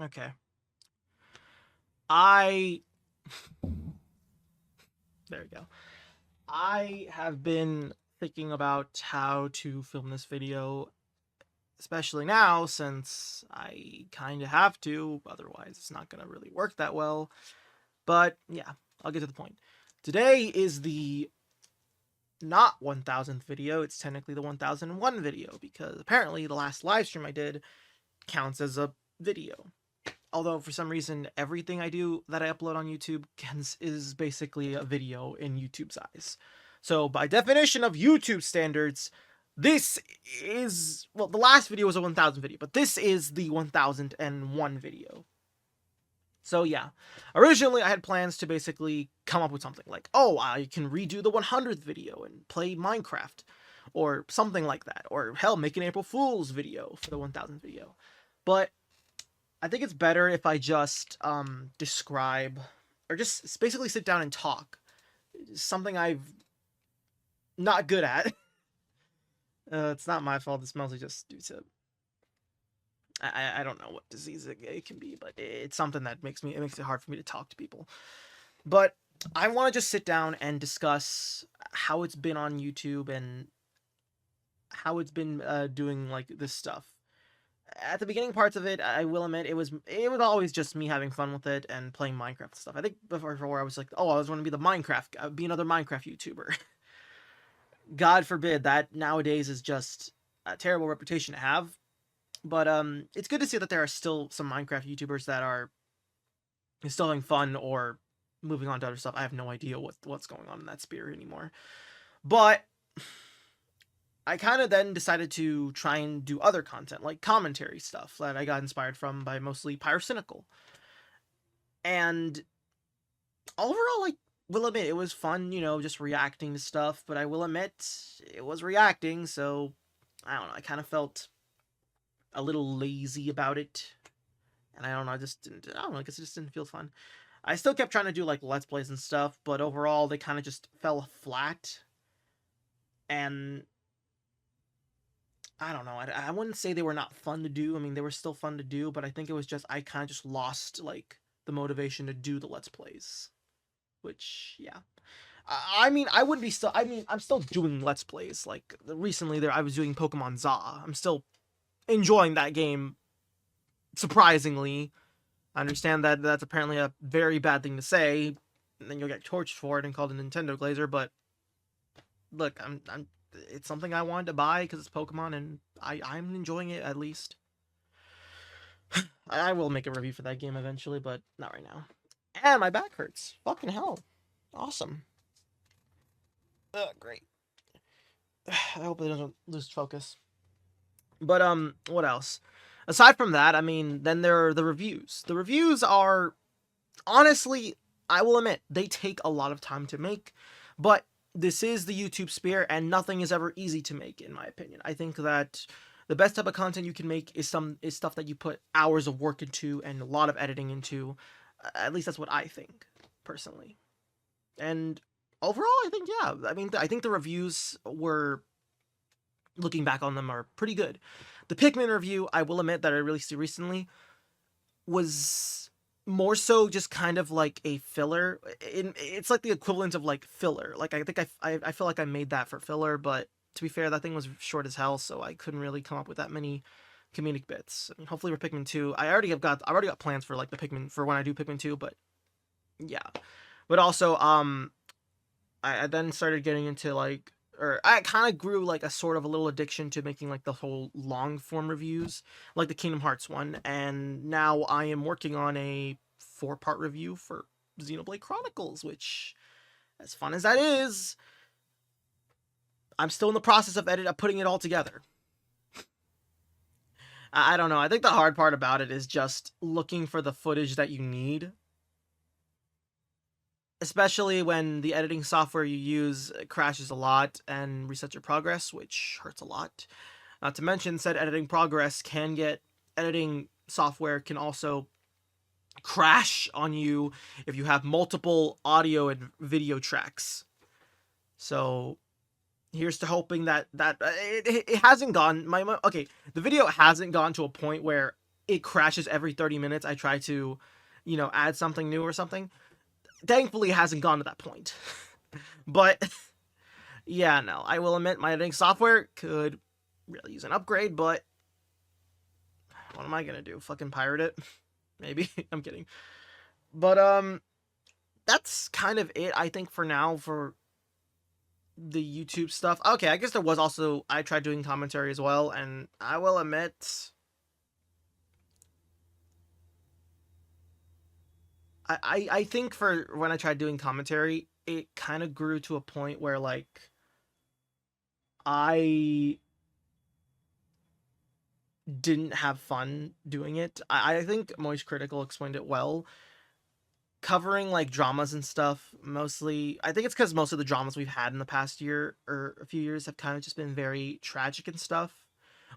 Okay. I there we go. I have been thinking about how to film this video, especially now since I kind of have to, otherwise it's not going to really work that well. But yeah, I'll get to the point. Today is the not 1000th video, it's technically the 1001 video because apparently the last live stream I did counts as a video. Although for some reason everything I do that I upload on YouTube is basically a video in YouTube's eyes. So by definition of YouTube standards, this is, well, the last video was a 1000 video, but this is the 1001 video. So yeah, originally I had plans to basically come up with something like, oh, I can redo the 100th video and play Minecraft, or something like that, or hell, make an April Fool's video for the 1000th video. But I think it's better if I just describe, or just basically sit down and talk. Something I'm not good at. It's not my fault. It's mostly just due to I don't know what disease it can be, but it's something that makes it hard for me to talk to people. But I want to just sit down and discuss how it's been on YouTube and how it's been doing like this stuff. At the beginning parts of it, I will admit it was always just me having fun with it and playing Minecraft stuff. I think before I was like, oh, I was going to be be another Minecraft YouTuber. God forbid, that nowadays is just a terrible reputation to have. But it's good to see that there are still some Minecraft YouTubers that are still having fun or moving on to other stuff. I have no idea what's going on in that sphere anymore. But I kind of then decided to try and do other content, like commentary stuff that I got inspired from by mostly Pyrocynical. And overall, I will admit, it was fun, just reacting to stuff, but I will admit, it was reacting, so, I don't know, I kind of felt a little lazy about it. And I don't know, I don't know, I guess it just didn't feel fun. I still kept trying to do, like, Let's Plays and stuff, but overall, they kind of just fell flat. And I don't know. I wouldn't say they were not fun to do. I mean, they were still fun to do, but I think it was just I kind of just lost like the motivation to do the Let's Plays. Which, yeah. I mean, I wouldn't be still. I mean, I'm still doing Let's Plays. Like recently, I was doing Pokemon Za. I'm still enjoying that game. Surprisingly, I understand that that's apparently a very bad thing to say, and then you'll get torched for it and called a Nintendo Glazer. But look, I'm it's something I wanted to buy because it's Pokemon, and I'm enjoying it at least. I will make a review for that game eventually, but not right now. And my back hurts. Fucking hell. Awesome. Great. I hope it doesn't lose focus. But what else? Aside from that, I mean, then there are the reviews. The reviews are, honestly, I will admit, they take a lot of time to make, but this is the YouTube sphere, and nothing is ever easy to make, in my opinion. I think that the best type of content you can make is stuff that you put hours of work into and a lot of editing into. At least that's what I think, personally. And overall, I think, yeah. I mean, I think the reviews were, looking back on them, are pretty good. The Pikmin review, I will admit that I released recently, was more so just kind of like a filler. It's like the equivalent of like filler. Like I think I feel like I made that for filler, but to be fair, that thing was short as hell, so I couldn't really come up with that many comedic bits. I mean, hopefully for Pikmin 2, I already got plans for like the Pikmin for when I do Pikmin 2, but yeah. But also I then started getting into like, or I kind of grew like a sort of a little addiction to making like the whole long form reviews, like the Kingdom Hearts one, and now I am working on a 4-part review for Xenoblade Chronicles, which, as fun as that is, I'm still in the process of putting it all together. I don't know. I think the hard part about it is just looking for the footage that you need, especially when the editing software you use crashes a lot and resets your progress, which hurts a lot. Not to mention, said editing software can also crash on you if you have multiple audio and video tracks. So here's to hoping that it hasn't gone, okay, the video hasn't gone to a point where it crashes every 30 minutes. I try to, add something new or something. Thankfully, it hasn't gone to that point. But yeah, no, I will admit my editing software could really use an upgrade, but what am I gonna do? Fucking pirate it? Maybe. I'm kidding. But that's kind of it, I think, for now for the YouTube stuff. Okay, I guess there was also, I tried doing commentary as well, and I will admit, I think for when I tried doing commentary, it kind of grew to a point where, like, I didn't have fun doing it. I think Moist Critical explained it well. Covering, like, dramas and stuff, mostly, I think it's because most of the dramas we've had in the past year or a few years have kind of just been very tragic and stuff,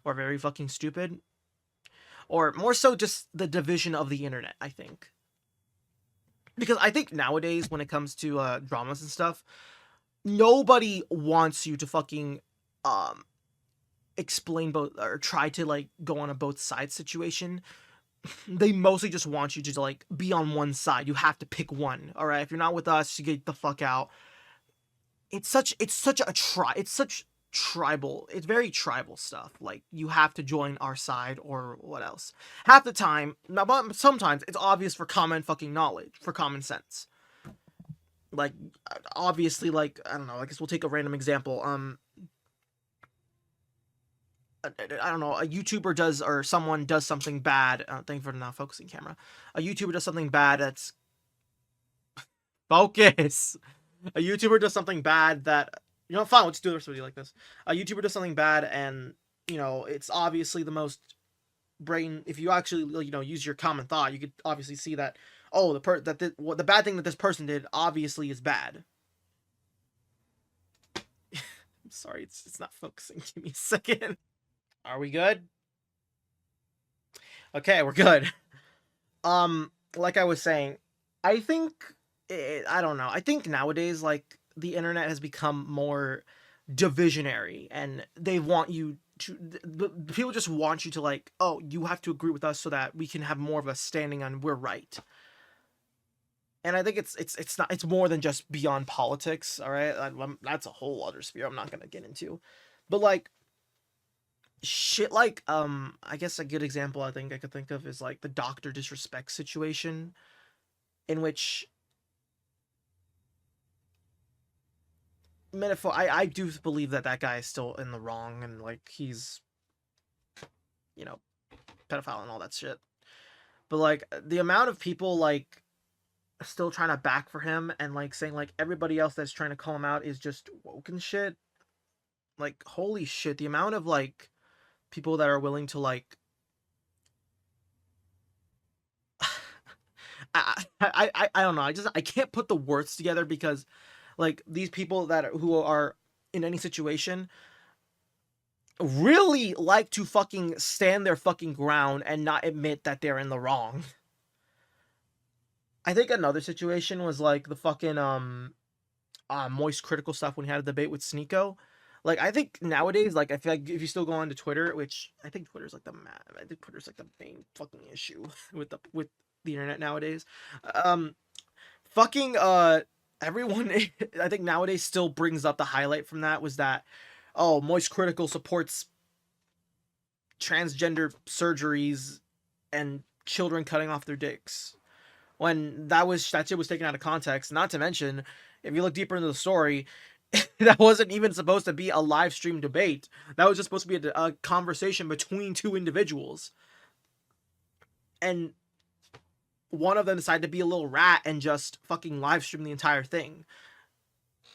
or very fucking stupid, or more so just the division of the internet, I think. Because I think nowadays, when it comes to dramas and stuff, nobody wants you to fucking explain both, or try to, like, go on a both sides situation. They mostly just want you to, like, be on one side. You have to pick one. All right, if you're not with us, you get the fuck out. It's such tribal. It's very tribal stuff. Like, you have to join our side or what else. Half the time, now, but sometimes it's obvious for common fucking knowledge, for common sense. Like, obviously, like, I don't know. I guess we'll take a random example. I don't know, a YouTuber does, or someone does something bad. Thank you for the not focusing camera. A YouTuber does something bad that's focus. A YouTuber does something bad that, fine, let's do this video like this. A YouTuber does something bad, and it's obviously the most brain. If you actually use your common thought, you could obviously see that the bad thing that this person did obviously is bad. I'm sorry, it's not focusing. Give me a second. Are we good? Okay, we're good. Like I was saying, I think I don't know. I think nowadays, like, the internet has become more divisionary, and they want you to. The people just want you to, like, oh, you have to agree with us so that we can have more of a standing on we're right. And I think it's more than just beyond politics. All right, that's a whole other sphere I'm not gonna get into, but, like, shit, like, I guess a good example I think I could think of is, like, the doctor disrespect situation, in which I do believe that guy is still in the wrong, and, like, he's pedophile and all that shit. But, like, the amount of people, like, still trying to back for him, and, like, saying, like, everybody else that's trying to call him out is just woke and shit. Like, holy shit, the amount of, like, people that are willing to, like, I don't know. I can't put the words together, because, like, these people who are in any situation really like to fucking stand their fucking ground and not admit that they're in the wrong. I think another situation was, like, the fucking Moist Critical stuff when he had a debate with Sneeko. Like, I think nowadays, like, I feel like if you still go onto Twitter, which I think Twitter's like the main fucking issue with the internet nowadays. Fucking everyone I think nowadays still brings up the highlight from that was that, oh, Moist Critical supports transgender surgeries and children cutting off their dicks, when that shit was taken out of context. Not to mention, if you look deeper into the story, that wasn't even supposed to be a live stream debate. That was just supposed to be a conversation between two individuals, and one of them decided to be a little rat and just fucking live stream the entire thing.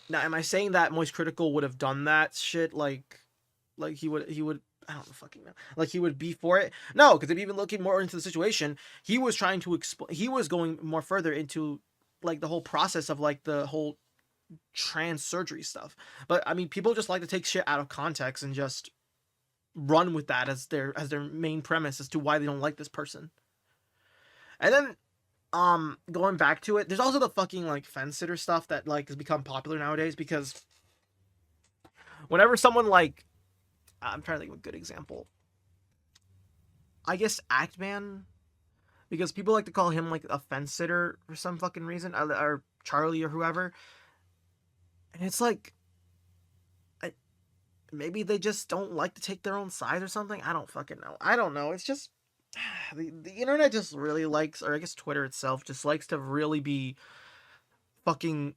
Now, am I saying that Moist Critical would have done that shit? Like he would, I don't fucking know. Like, he would be for it? No, because if you've been looking more into the situation, he was trying to he was going more further into, like, the whole process of, like, the whole trans surgery stuff. But I mean, people just like to take shit out of context and just run with that as their main premise as to why they don't like this person. And then going back to it, there's also the fucking, like, fence sitter stuff that, like, has become popular nowadays, because whenever someone, like, I'm trying to think of a good example. I guess, act man, because people like to call him like a fence sitter for some fucking reason, or Charlie or whoever. And it's like, I, maybe they just don't like to take their own side or something. I don't fucking know. I don't know. It's just the internet just really likes, or I guess Twitter itself just likes to really be fucking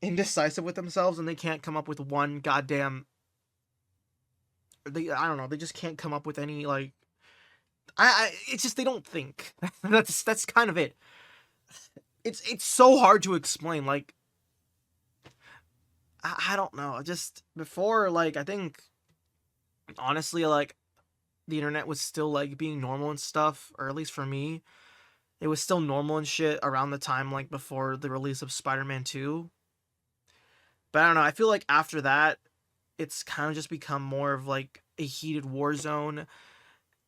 indecisive with themselves, and they can't come up with one goddamn. I don't know. They just can't come up with any like. It's just they don't think. That's kind of it. It's so hard to explain. Like I don't know. Just before, like, I think honestly, like, the internet was still like being normal and stuff, or at least for me, it was still normal and shit around the time like before the release of Spider-Man 2. But I don't know. I feel like after that, it's kind of just become more of like a heated war zone,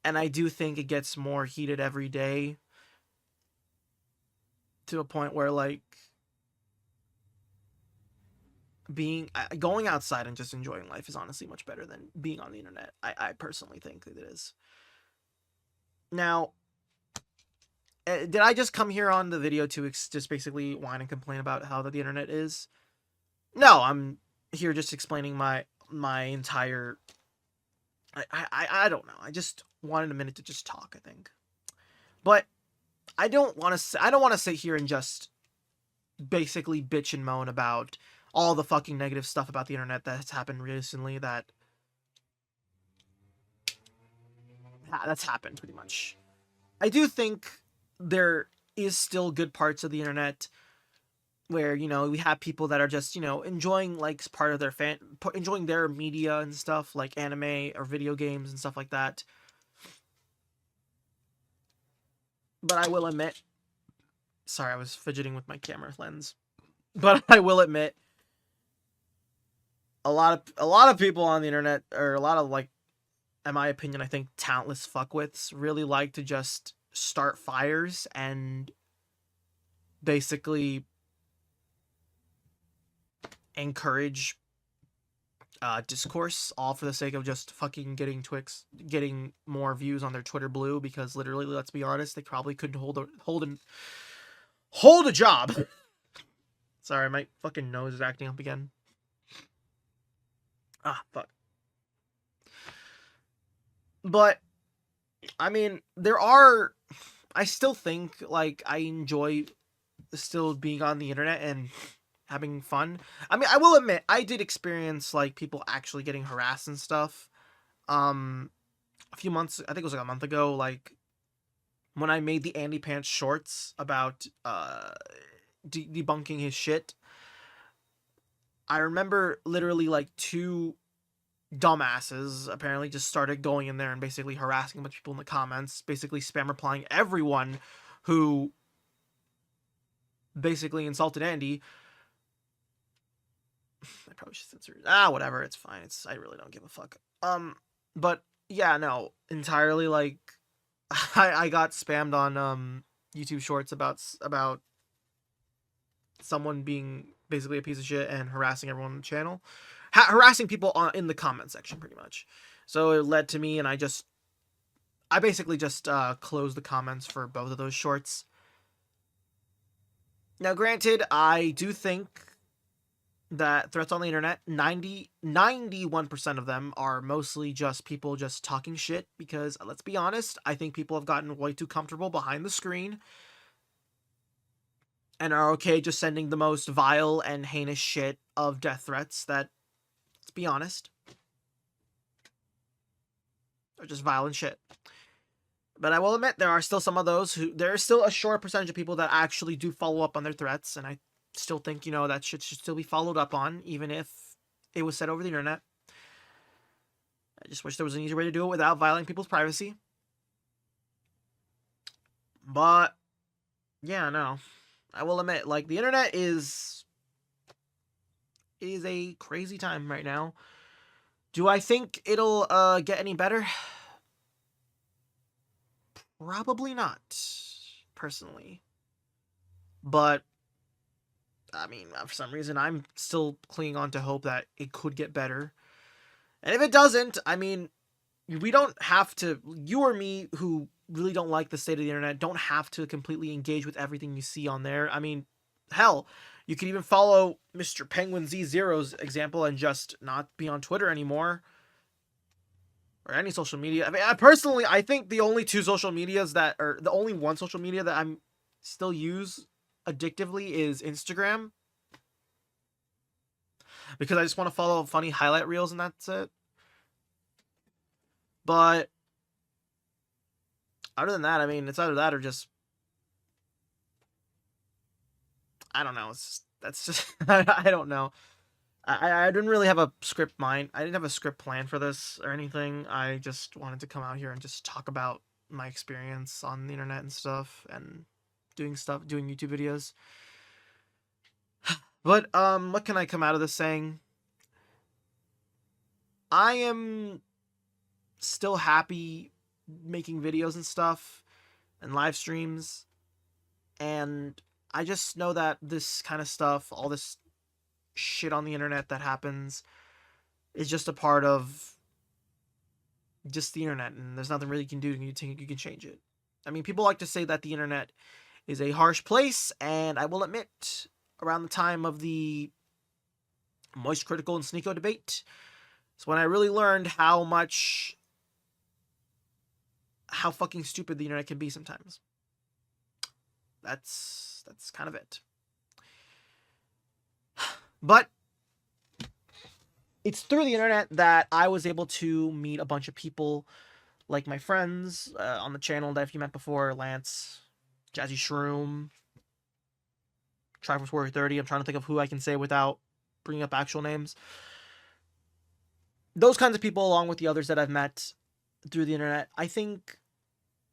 and I do think it gets more heated every day to a point where like being going outside and just enjoying life is honestly much better than being on the internet. I personally think that it is. Now, did I just come here on the video to just basically whine and complain about how the internet is? No, I'm here just explaining my entire. I don't know. I just wanted a minute to just talk, I think, but I don't want to. I don't want to sit here and just basically bitch and moan about all the fucking negative stuff about the internet that's happened recently. That's happened pretty much. I do think there is still good parts of the internet where, you know, we have people that are just, you know, enjoying like part of their enjoying their media and stuff like anime or video games and stuff like that. But I will admit, sorry, I was fidgeting with my camera lens. But I will admit, a lot of people on the internet, or a lot of like, in my opinion, I think talentless fuckwits really like to just start fires and basically encourage discourse, all for the sake of just fucking getting more views on their Twitter Blue. Because literally, let's be honest, they probably couldn't hold a job. Sorry, my fucking nose is acting up again. Ah, fuck. But I mean, I still think like I enjoy still being on the internet and having fun. I mean, I will admit I did experience like people actually getting harassed and stuff. A few months, I think it was like a month ago, like when I made the Andy Pants shorts about debunking his shit. I remember literally like two dumbasses apparently just started going in there and basically harassing a bunch of people in the comments, basically spam replying everyone who basically insulted Andy. I probably should censor it. Whatever, it's fine. I really don't give a fuck. But yeah, no, entirely like I got spammed on YouTube Shorts about someone being basically a piece of shit and harassing everyone on the channel, harassing people in the comment section pretty much. So it led to me, and I basically just closed the comments for both of those shorts. Now, granted, I do think that threats on the internet, 91% of them are mostly just people just talking shit, because let's be honest, I think people have gotten way too comfortable behind the screen and are okay just sending the most vile and heinous shit of death threats that, let's be honest, are just violent shit. But I will admit, there are still some of those there's still a short percentage of people that actually do follow up on their threats, and I still think, you know, that shit should still be followed up on, even if it was said over the internet. I just wish there was an easier way to do it without violating people's privacy. But yeah, no, I will admit, like, the internet is a crazy time right now. Do I think it'll get any better? Probably not, personally. But I mean, for some reason, I'm still clinging on to hope that it could get better. And if it doesn't, I mean, we don't have to, you or me who really don't like the state of the internet, don't have to completely engage with everything you see on there. I mean, hell, you could even follow Mr. Penguin Z0's example and just not be on Twitter anymore or any social media. I mean, I think the only two social medias that, or the only one social media that I'm still use addictively is Instagram, because I just want to follow funny highlight reels and that's it. But other than that, I mean, it's either that or just, I don't know. That's just I don't know. I didn't really have a script mind. I didn't have a script plan for this or anything. I just wanted to come out here and just talk about my experience on the internet and stuff and doing YouTube videos. But what can I come out of this saying? I am still happy making videos and stuff and live streams, and I just know that this kind of stuff, all this shit on the internet that happens, is just a part of just the internet, and there's nothing really you can do. You can change it. I mean, people like to say that the internet is a harsh place, and I will admit, around the time of the Moist Critical and Sneeko debate, it's when I really learned how fucking stupid the internet can be sometimes. That's kind of it. But it's through the internet that I was able to meet a bunch of people, like my friends on the channel that if you met before, Lance, Jazzy Shroom, Triforce Warrior 30. I'm trying to think of who I can say without bringing up actual names. Those kinds of people, along with the others that I've met through the internet, I think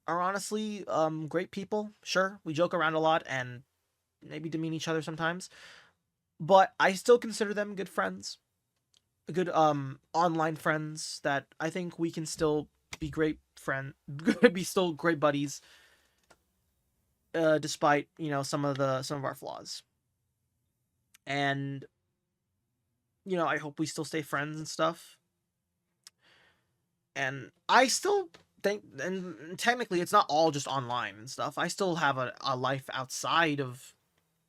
are honestly great people. Sure, we joke around a lot and maybe demean each other sometimes, but I still consider them good friends, good online friends that I think we can still be great buddies, despite, you know, some of our flaws. And, you know, I hope we still stay friends and stuff. And I still think, and technically it's not all just online and stuff. I still have a life outside of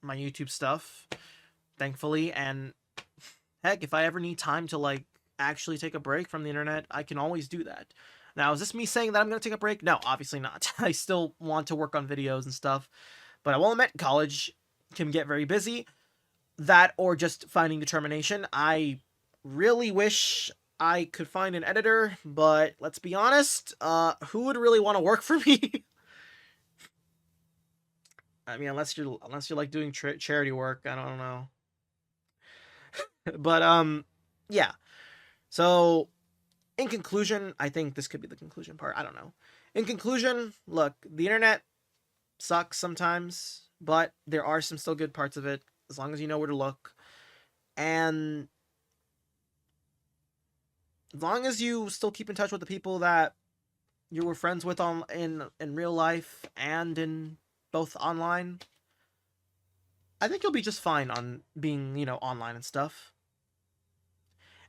my YouTube stuff, thankfully. And heck, if I ever need time to like actually take a break from the internet, I can always do that. Now, is this me saying that I'm going to take a break? No, obviously not. I still want to work on videos and stuff, but I will admit college can get very busy. That or just finding determination. I really wish I could find an editor, but let's be honest, who would really want to work for me? I mean, unless you're like doing charity work, I don't know. But yeah. So, in conclusion, I think this could be the conclusion part. I don't know. In conclusion, look, the internet sucks sometimes, but there are some still good parts of it, as long as you know where to look. And as long as you still keep in touch with the people that you were friends with in real life and in both online, I think you'll be just fine on being, you know, online and stuff.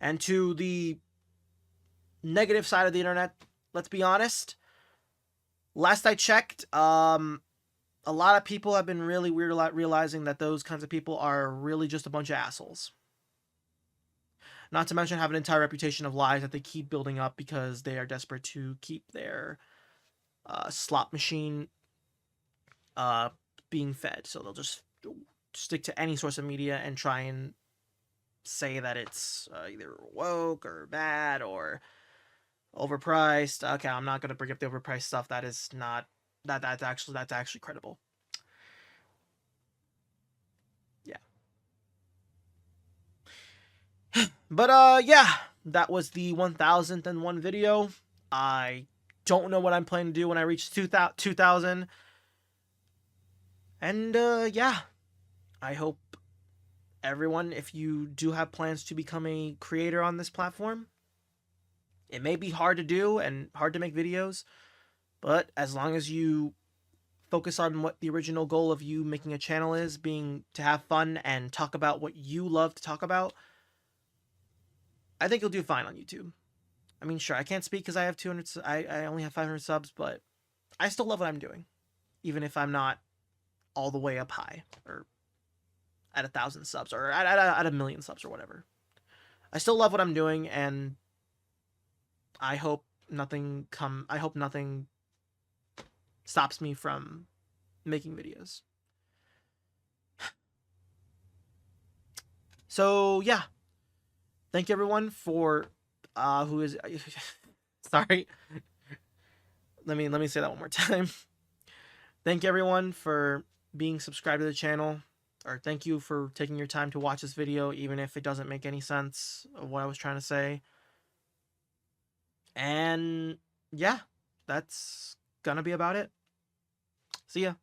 And to the negative side of the internet, let's be honest, last I checked, a lot of people have been really weird realizing that those kinds of people are really just a bunch of assholes. Not to mention have an entire reputation of lies that they keep building up because they are desperate to keep their slot machine being fed. So they'll just stick to any source of media and try and say that it's either woke or bad or overpriced. Okay, I'm not going to bring up the overpriced stuff. That is not, that's actually credible. Yeah. But yeah, that was the 1001 video. I don't know what I'm planning to do when I reach 2000. And yeah, I hope everyone, if you do have plans to become a creator on this platform, it may be hard to do and hard to make videos, but as long as you focus on what the original goal of you making a channel is, being to have fun and talk about what you love to talk about, I think you'll do fine on YouTube. I mean, sure, I can't speak because I have 200. I only have 500 subs, but I still love what I'm doing, even if I'm not all the way up high or at 1,000 subs or at 1,000,000 subs or whatever. I still love what I'm doing, and I hope nothing stops me from making videos. So yeah, thank you everyone for who is sorry. Let me say that one more time. Thank you everyone for being subscribed to the channel, or thank you for taking your time to watch this video, even if it doesn't make any sense of what I was trying to say. And yeah, that's gonna be about it. See ya.